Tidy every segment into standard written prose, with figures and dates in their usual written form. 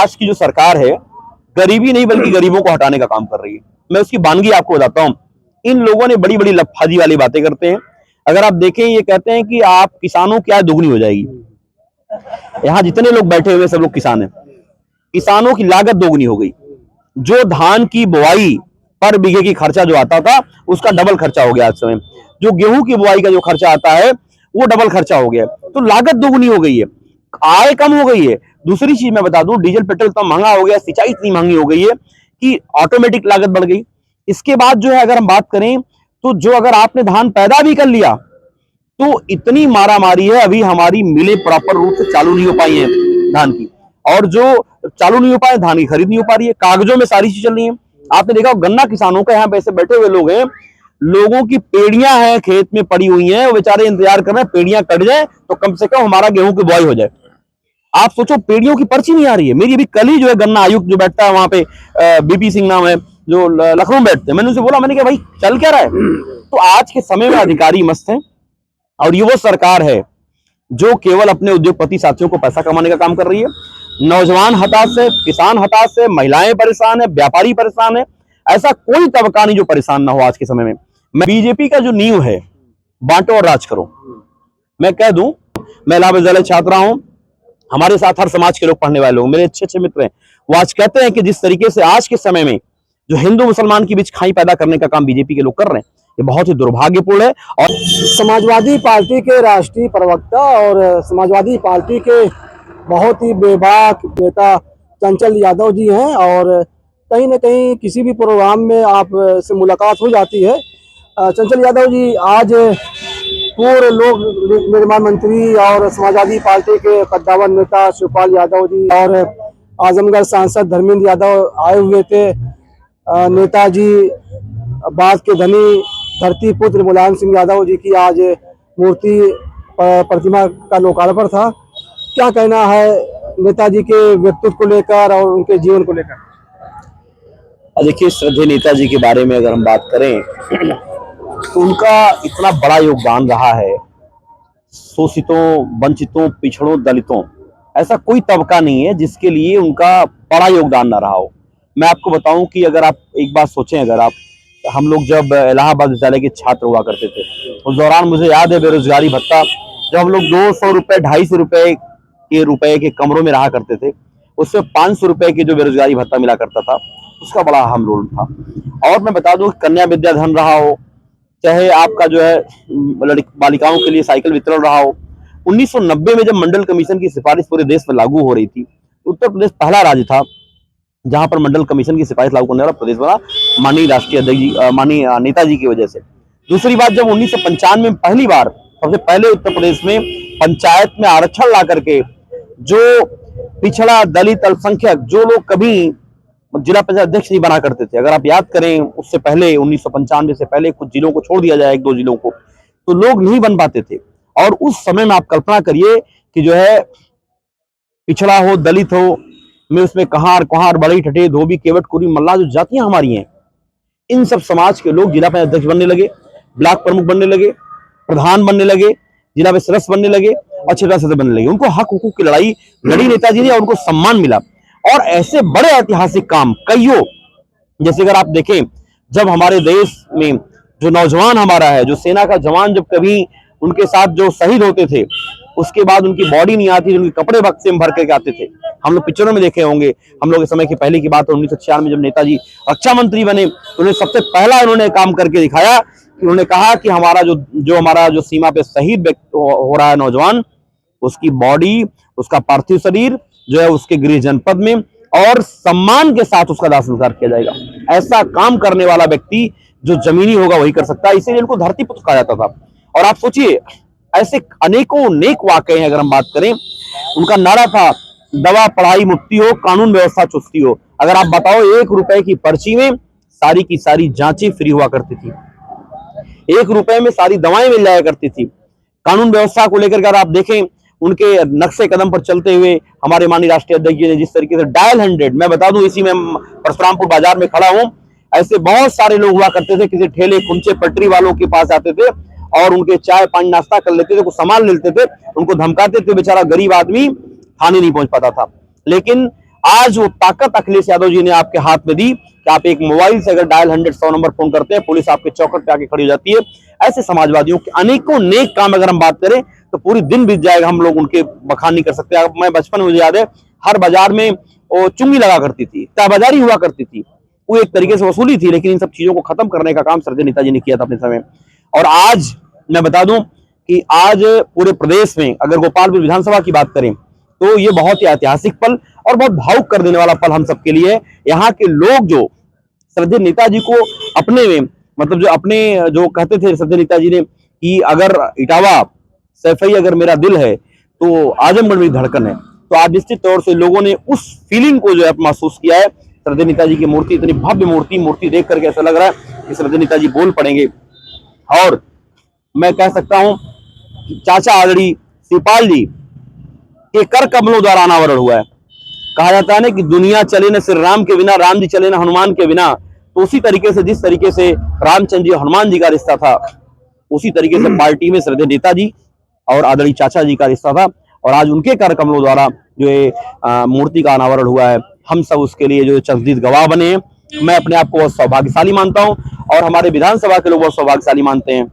आज की जो सरकार है गरीबी नहीं बल्कि गरीबों को हटाने का काम कर रही है। मैं उसकी वानगी आपको बताता हूं। इन लोगों ने बड़ी बड़ी लफाजी वाली बातें करते हैं। अगर आप देखें, ये कहते हैं कि आप किसानों की आय दुगनी हो जाएगी। यहाँ जितने लोग बैठे हुए सब लोग किसान हैं। किसानों की लागत दोगुनी हो गई। जो धान की बुआई पर बीघे की खर्चा जो आता था उसका डबल खर्चा हो गया आज समय। जो गेहूं की बुआई का जो खर्चा आता है वो डबल खर्चा हो गया। तो लागत दोगुनी हो गई है, आय कम हो गई है। दूसरी चीज मैं बता दूं, डीजल पेट्रोल इतना महंगा हो गया, सिंचाई इतनी महंगी हो गई है कि ऑटोमेटिक लागत बढ़ गई। इसके बाद जो है अगर हम बात करें तो जो अगर आपने धान पैदा भी कर लिया तो इतनी मारामारी है, अभी हमारी मिलें प्रॉपर रूप से चालू नहीं हो पाई है धान की, और जो चालू नहीं हो पाए धान की खरीद नहीं हो पा रही है। कागजों में सारी चीज चल रही है। आपने देखा गन्ना किसानों का, यहाँ पे ऐसे बैठे हुए लोग हैं, लोगों की पेड़ियां हैं खेत में पड़ी हुई हैं, वो बेचारे इंतजार कर रहे हैं पेड़ियां कट जाए तो कम से कम हमारा गेहूं की बुआई हो जाए। आप सोचो, पेड़ियों की पर्ची नहीं आ रही है। मेरी अभी कल ही जो है गन्ना आयुक्त जो बैठता है वहां पे, बीपी सिंह नाम है, जो लखनऊ में बैठते हैं, मैंने उनसे बोला, मैंने कहा भाई चल क्या रहा है। तो आज के समय में अधिकारी मस्त हैं और ये वो सरकार है जो केवल अपने उद्योगपति साथियों को पैसा कमाने का काम कर रही है। नौजवान हताश है, किसान हताश है, महिलाएं परेशान है, व्यापारी परेशान है। ऐसा कोई तबका नहीं जो परेशान ना हो आज के समय में। मैं बीजेपी का जो नींव है, बांटो और राज करो। मैं कह दूं, मैं इलाहाबाद विश्वविद्यालय छात्रा हूं, हमारे साथ हर समाज के लोग पढ़ने वाले लोग, मेरे अच्छे अच्छे मित्र हैं। वो आज कहते हैं कि जिस तरीके से आज के समय में जो हिंदू मुसलमान के बीच खाई पैदा करने का काम बीजेपी के लोग कर रहे हैं, ये बहुत ही दुर्भाग्यपूर्ण है। और समाजवादी पार्टी के राष्ट्रीय प्रवक्ता और समाजवादी पार्टी के बहुत ही बेबाक नेता चंचल यादव जी हैं, और कहीं न कहीं किसी भी प्रोग्राम में आप से मुलाकात हो जाती है। चंचल यादव जी आज पूर्व लोक निर्माण मंत्री और समाजवादी पार्टी के कद्दावर नेता शिवपाल यादव जी और आजमगढ़ सांसद धर्मेंद्र यादव आए हुए थे। नेताजी बात के धनी धरती पुत्र मुलायम सिंह यादव जी की आज मूर्ति प्रतिमा का लोकार्पण था। क्या कहना है नेताजी के व्यक्तित्व को लेकर और उनके जीवन को लेकर? देखिए, श्रद्धेय नेताजी के बारे में अगर हम बात करें तो उनका इतना बड़ा योगदान रहा है। शोषितों, वंचितों, पिछड़ों, दलितों, ऐसा कोई तबका नहीं है जिसके लिए उनका बड़ा योगदान ना रहा हो। मैं आपको बताऊं कि अगर आप एक बात सोचें, अगर आप, हम लोग जब इलाहाबाद विश्वविद्यालय के छात्र हुआ करते थे उस दौरान मुझे याद है बेरोजगारी भत्ता, जब हम लोग 200 रुपए 250 रुपए के कमरों में रहा करते थे, उससे 500 रुपए की जो बेरोजगारी भत्ता मिला करता था, उसका बड़ा अहम रोल था। और मैं बता दूं, कन्या विद्या धन रहा हो, चाहे आपका जो है बालिकाओं के लिए साइकिल वितरण रहा हो। 1990 में जब मंडल कमीशन की सिफारिश पूरे देश में लागू हो रही थी, उत्तर प्रदेश पहला राज्य था जहां पर मंडल कमीशन की सिफारिश लागू करने वाला प्रदेश बना, माननीय राष्ट्रीय अध्यक्ष जी, माननीय नेताजी की वजह से। दूसरी बात, जब 1995 में पहली बार सबसे पहले उत्तर प्रदेश में पंचायत में आरक्षण ला करके जो पिछड़ा, दलित, अल्पसंख्यक, जो लोग कभी जिला पंचायत अध्यक्ष नहीं बना करते थे, अगर आप याद करें उससे पहले 1995 से पहले कुछ जिलों को छोड़ दिया जाए, एक दो जिलों को, तो लोग नहीं बन पाते थे। और उस समय में आप कल्पना करिए कि जो है पिछड़ा हो, दलित हो, में उसमें कहार, कुहार, बड़ई, ठठे, धोबी, केवट, कुरी, मल्लाह, जो जातियां हमारी हैं, इन सब समाज के लोग जिला पंचायत अध्यक्ष बनने लगे, ब्लॉक प्रमुख बनने लगे, प्रधान बनने लगे, जिला सदस्य बनने लगे और क्षेत्रीय सदस्य बनने लगे। उनको हक हुकूक की लड़ाई लड़ी नेताजी ने और उनको सम्मान मिला। और ऐसे बड़े ऐतिहासिक काम कईयों, जैसे अगर आप देखें, जब हमारे देश में जो नौजवान हमारा है, जो सेना का जवान, जब कभी उनके साथ जो शहीद होते थे, उसके बाद उनकी बॉडी नहीं आती, उनके कपड़े बक्से में भर करके आते थे। हम लोग पिक्चरों में देखे होंगे, हम लोग के समय की पहले की बात है, 1996 में जब नेताजी रक्षा मंत्री बने, उन्होंने सबसे पहला उन्होंने काम करके दिखाया कि उन्होंने कहा कि हमारा जो सीमा पे शहीद हो रहा है नौजवान, उसकी बॉडी, उसका पार्थिव शरीर जो है उसके गृह जनपद में और सम्मान के साथ उसका दाह संस्कार किया जाएगा। ऐसा काम करने वाला व्यक्ति जो जमीनी होगा वही कर सकता है, इसीलिए उनको धरती पुत्र कहा जाता था। और आप सोचिए, ऐसे अनेकों नेक वाकये हैं। अगर हम बात करें, उनका नारा था, दवा पढ़ाई मुफ्ती हो, कानून व्यवस्था चुस्ती हो। अगर आप बताओ, 1 रुपए की पर्ची में सारी की सारी जांचें फ्री हुआ करती थी, 1 रुपए में सारी दवाएं मिल जाया करती थी। कानून व्यवस्था को लेकर अगर आप देखें, उनके नक्शे कदम पर चलते हुए हमारे माननीय राष्ट्रीय अध्यक्ष जी ने जिस तरीके से डायल 100, मैं बता दूं, इसी में परशुरामपुर बाजार में खड़ा हूं, ऐसे बहुत सारे लोग हुआ करते थे, किसी ठेले कुंचे पटरी वालों के पास आते थे और उनके चाय पानी नाश्ता कर लेते थे, कुछ सामान लेते थे, उनको धमकाते थे, बेचारा गरीब आदमी थाने नहीं पहुंच पाता था। लेकिन आज वो ताकत अखिलेश यादव जी ने आपके हाथ में दी कि आप एक मोबाइल से अगर डायल 100 नंबर फोन करते हैं, पुलिस आपके चौखट पे आके खड़ी हो जाती है। ऐसे समाजवादियों के अनेकों नेक काम अगर हम बात करें तो पूरी दिन बीत जाएगा, हम लोग उनके बखान नहीं कर सकते। मैं बचपन में मुझे याद है, हर बाजार में वो चुंगी लगा करती थी, तहबाजारी हुआ करती थी, वो एक तरीके से वसूली थी। लेकिन इन सब चीजों को खत्म करने का काम श्रद्धेय नेताजी ने किया था अपने समय। और आज मैं बता दूं कि आज पूरे प्रदेश में अगर गोपालपुर विधानसभा की बात करें तो ये बहुत ही ऐतिहासिक पल और बहुत भावुक कर देने वाला पल हम सबके लिए है। यहाँ के लोग जो श्रद्धेय नेताजी को अपने में मतलब जो कहते थे श्रद्धेय नेताजी ने कि अगर इटावा सैफई अगर मेरा दिल है तो आजमगढ़ मेरी धड़कन है, तो आज निश्चित तौर से लोगों ने उस फीलिंग को जो है महसूस किया है। श्रद्धेय नेताजी की मूर्ति, इतनी भव्य मूर्ति देख करके ऐसा लग रहा है कि श्रद्धेय नेताजी बोल पड़ेंगे। और मैं कह सकता हूं कि चाचा आदरणीय शिवपाल जी के कर कमलों द्वारा अनावरण हुआ है। कहा जाता है ना कि दुनिया चले न श्री राम के बिना, राम जी चले न हनुमान के बिना। तो उसी तरीके से जिस तरीके से रामचंद्र जी हनुमान जी का रिश्ता था, उसी तरीके से पार्टी में श्रद्धेय नेताजी और आदरणीय चाचा जी का रिश्ता था। और आज उनके कर कमलों द्वारा जो है मूर्ति का अनावरण हुआ है। हम सब उसके लिए जो चंद्रदीद गवाह बने हैं। मैं अपने आप को बहुत सौभाग्यशाली मानता हूं और हमारे विधानसभा के लोग बहुत सौभाग्यशाली मानते हैं।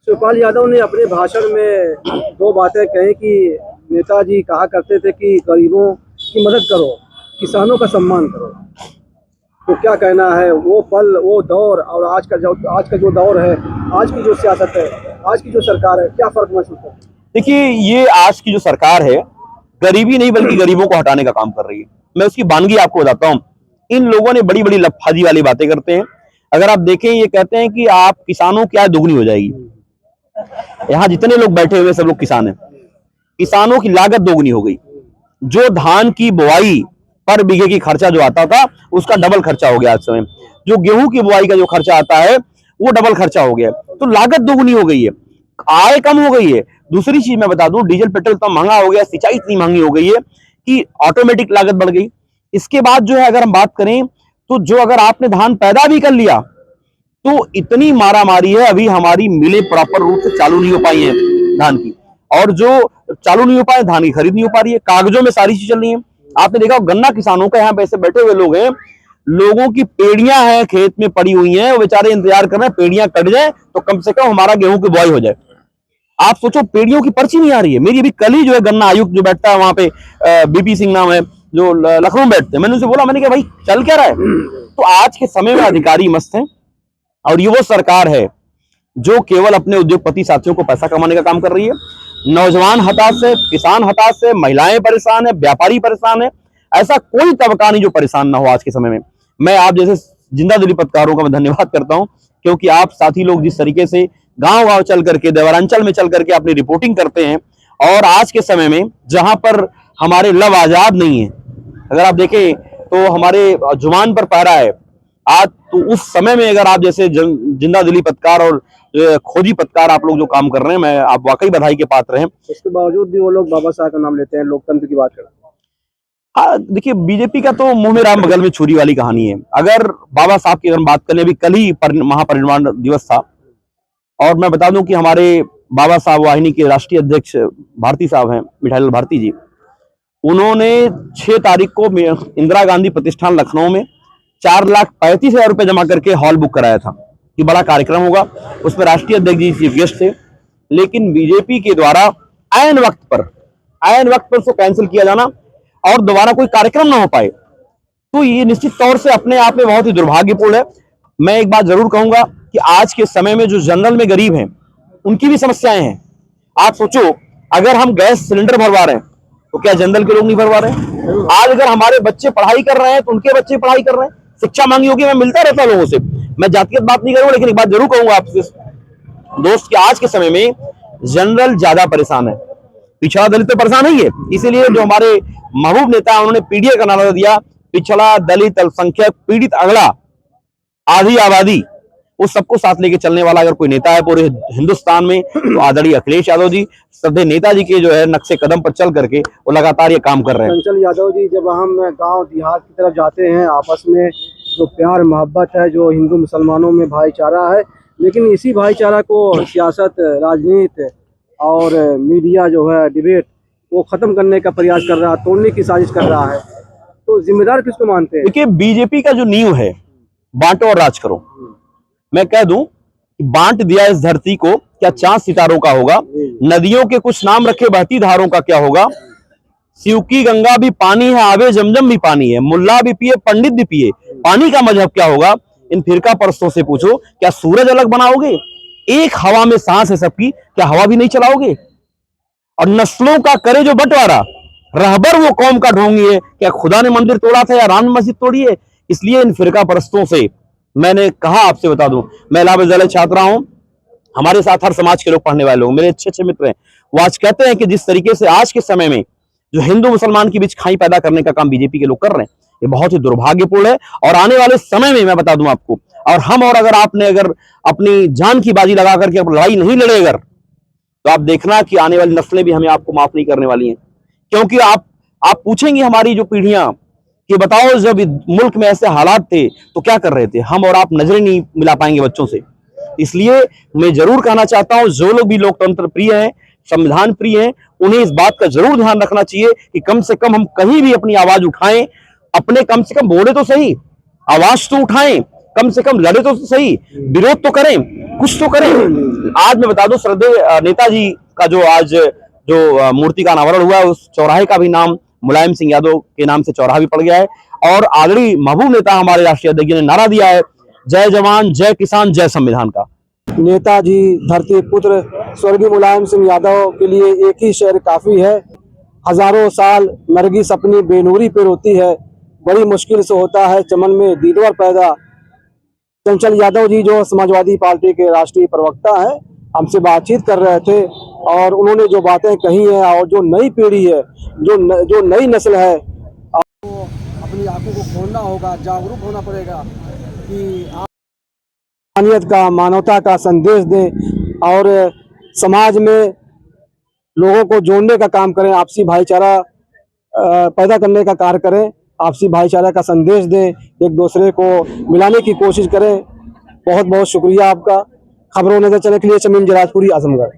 शिवपाल यादव ने अपने भाषण में दो बातें कही कि नेताजी कहा करते थे कि गरीबों की मदद करो, किसानों का सम्मान करो। तो क्या कहना है, वो पल, वो दौर और आज का जो दौर है, आज की जो सियासत है, आज की जो सरकार है, क्या फर्क महसूस होता है? देखिए, ये आज की जो सरकार है गरीबी नहीं बल्कि गरीबों को हटाने का काम कर रही है। मैं उसकी वानगी आपको बताता हूँ। इन लोगों ने बड़ी बड़ी लफाजी वाली बातें करते हैं। अगर आप देखें, ये कहते हैं कि आप किसानों की आय दोगुनी हो जाएगी। यहाँ जितने लोग बैठे हुए सब लोग किसान हैं। किसानों की लागत दोगुनी हो गई। जो धान की बुआई पर बीघे की खर्चा जो आता था उसका डबल खर्चा हो गया आज समय। जो गेहूं की बुआई का जो खर्चा आता है वो डबल खर्चा हो गया। तो लागत दोगुनी हो गई है, आय कम हो गई है। दूसरी चीज मैं बता दूं, डीजल पेट्रोल इतना महंगा हो गया, सिंचाई इतनी महंगी हो गई है कि ऑटोमेटिक लागत बढ़ गई। इसके बाद जो है अगर हम बात करें तो जो अगर आपने धान पैदा भी कर लिया तो इतनी मारामारी है, अभी हमारी मिलें प्रॉपर रूप से चालू नहीं हो पाई है धान की, और जो चालू नहीं हो पाए धान की खरीद नहीं हो पा रही है। कागजों में सारी चीज चल रही है। आपने देखा गन्ना किसानों का, यहाँ पे ऐसे बैठे हुए लोग हैं, लोगों की पेड़ियां हैं खेत में पड़ी हुई हैं, वो बेचारे इंतजार कर रहे हैं पेड़ियां कट जाए तो कम से कम हमारा गेहूं की बुआई हो जाए। आप सोचो, पेड़ियों की पर्ची नहीं आ रही है। मेरी अभी कल ही जो है गन्ना आयुक्त जो बैठता है वहां पे, बीपी सिंह नाम है, जो लखनऊ में बैठते हैं, मैंने उनसे बोला, मैंने कहा भाई चल क्या रहा है। तो आज के समय में अधिकारी मस्त हैं और ये वो सरकार है जो केवल अपने उद्योगपति साथियों को पैसा कमाने का काम कर रही है। नौजवान हताश है, किसान हताश है, महिलाएं परेशान है, व्यापारी परेशान है। ऐसा कोई तबका नहीं जो परेशान ना हो आज के समय में। मैं आप जैसे जिंदा दिली पत्रकारों का मैं धन्यवाद करता हूं, क्योंकि आप साथी लोग जिस तरीके से गांव गांव चल करके, देवरांचल में चल करके अपनी रिपोर्टिंग करते हैं। और आज के समय में जहां पर हमारे लव आजाद नहीं है, अगर आप देखें तो हमारे जुबान पर पहरा है आज, तो उस समय में अगर आप जैसे जिंदा दिली पत्रकार और खोजी पत्रकार आप लोग जो काम कर रहे हैं, मैं आप वाकई बधाई के पात्र हैं। उसके बावजूद भी वो लोग बाबा साहब का नाम लेते हैं, लोकतंत्र की बात करते हैं। हाँ, देखिए, बीजेपी का तो मुंह में राम बगल में छुरी वाली कहानी है। अगर बाबा साहब की अगर बात करें, अभी कल ही महापरिनिर्वाण दिवस था, और मैं बता दूं कि हमारे बाबा साहब वाहिनी के राष्ट्रीय अध्यक्ष भारती साहब हैं, मिठाईलाल भारती जी, उन्होंने 6 तारीख को इंदिरा गांधी प्रतिष्ठान लखनऊ में 4,35,000 रुपए जमा करके हॉल बुक कराया था कि बड़ा कार्यक्रम होगा, उसमें राष्ट्रीय अध्यक्ष जी चीफ गेस्ट थे। लेकिन बीजेपी के द्वारा ऐन वक्त पर उसको कैंसिल किया जाना और दोबारा कोई कार्यक्रम ना हो पाए, तो ये निश्चित तौर से अपने आप में बहुत ही दुर्भाग्यपूर्ण है। मैं एक बात जरूर कहूंगा कि आज के समय में जो जनरल में गरीब हैं उनकी भी समस्याएं हैं। आप सोचो, अगर हम गैस सिलेंडर भरवा रहे हैं तो क्या जनरल के लोग नहीं भरवा रहे हैं? आज अगर हमारे बच्चे पढ़ाई कर रहे हैं तो उनके बच्चे पढ़ाई कर रहे हैं। शिक्षा मांगी होगी, मैं मिलता रहता हूं लोगों से, मैं जातिगत बात नहीं करूंगा, लेकिन एक बात जरूर कहूंगा आपसे दोस्त कि आज के समय में जनरल ज्यादा परेशान है, पिछड़ा दलित तो परेशान ही है। इसीलिए जो हमारे महबूब नेता है उन्होंने पीडीए का नारा दिया, पिछड़ा दलित अल्पसंख्यक पीड़ित अगला आधी आबादी, उस सबको साथ लेके चलने वाला अगर कोई नेता है पूरे हिंदुस्तान में तो आदरणीय अखिलेश यादव जी, श्रद्धेय नेताजी के जो है नक्शे कदम पर चल करके वो लगातार ये काम कर रहे हैं। चंचल यादव जी, जब हम गांव देहात की तरफ जाते हैं, आपस में जो प्यार मोहब्बत है, जो हिंदू मुसलमानों में भाईचारा है, लेकिन इसी भाईचारा को सियासत, राजनीति और मीडिया जो है, डिबेट, वो खत्म करने का प्रयास कर रहा है, तोड़ने की साजिश कर रहा है। तो जिम्मेदार किसको मानते हैं? देखिए, बीजेपी का जो नींव है, बांटो और राज करो। मैं कह दूं कि बांट दिया इस धरती को, क्या चांद सितारों का होगा? नदियों के कुछ नाम रखे बहती धारों का क्या होगा? शिव की गंगा भी पानी है, आवे जमजम भी पानी है, मुल्ला भी पिए पंडित भी पिए, पानी का मजहब क्या होगा? इन फिरका परस्तों से पूछो, क्या सूरज अलग बनाओगे? एक हवा में सांस है सबकी, क्या हवा भी नहीं चलाओगे? और नस्लों का करे जो बंटवारा, रहबर वो कौम का ढोंगी है, क्या खुदा ने मंदिर तोड़ा था या राम मस्जिद तोड़ी है? इसलिए इन फिरका परस्तों से मैंने कहा, आपसे बता दूं, मैं इलाहाबाद विश्वविद्यालय छात्रा हूं, हमारे साथ हर समाज के लोग पढ़ने वाले लोग, मेरे अच्छे अच्छे मित्र हैं। वो आज कहते हैं कि जिस तरीके से आज के समय में जो हिंदू मुसलमान के बीच खाई पैदा करने का काम बीजेपी के लोग कर रहे हैं, ये बहुत ही दुर्भाग्यपूर्ण है। और आने वाले समय में मैं बता दूं आपको, और हम और अगर आपने अगर अपनी जान की बाजी लगा करके लड़ाई नहीं लड़े अगर, तो आप देखना कि आने वाली नस्लें भी हमें आपको माफ नहीं करने वाली हैं। क्योंकि आप पूछेंगे हमारी जो पीढ़ियां कि बताओ जब मुल्क में ऐसे हालात थे तो क्या कर रहे थे, हम और आप नजरें नहीं मिला पाएंगे बच्चों से। इसलिए मैं जरूर कहना चाहता हूं, जो लोग भी लोकतंत्र प्रिय हैं, संविधान प्रिय हैं, उन्हें इस बात का जरूर ध्यान रखना चाहिए कि कम से कम हम कहीं भी अपनी आवाज उठाएं, अपने कम से कम बोले तो सही, आवाज तो उठाएं, कम से कम लड़े तो सही, विरोध तो करें, कुछ तो करें। आज मैं बता दूं, श्रद्धेय नेताजी का जो आज जो मूर्ति का अनावरण हुआ है, उस चौराहे का भी नाम मुलायम सिंह यादव के नाम से चौराहा भी पड़ गया है। और आदरणीय महबूब नेता हमारे राष्ट्रीय अध्यक्ष ने नारा दिया है, जय जवान जय किसान जय संविधान का। नेताजी धरती पुत्र स्वर्गीय मुलायम सिंह यादव के लिए एक ही शेर काफी है। हजारों साल नरगिस अपनी बेनूरी पे रोती है, बड़ी मुश्किल से होता है चमन में दीदवर पैदा। चंचल यादव जी जो समाजवादी पार्टी के राष्ट्रीय प्रवक्ता हैं, हमसे बातचीत कर रहे थे और उन्होंने जो बातें कही हैं और जो नई पीढ़ी है, जो नई नस्ल है, आपको अपनी आंखों को खोलना होगा, जागरूक होना पड़ेगा कि आप इंसानियत का, मानवता का संदेश दें और समाज में लोगों को जोड़ने का काम करें, आपसी भाईचारा पैदा करने का कार्य करें, आपसी भाईचारा का संदेश दें, एक दूसरे को मिलाने की कोशिश करें। बहुत बहुत शुक्रिया आपका। खबरों नजर चले के लिए शमीम जराजपुरी, आजमगढ़।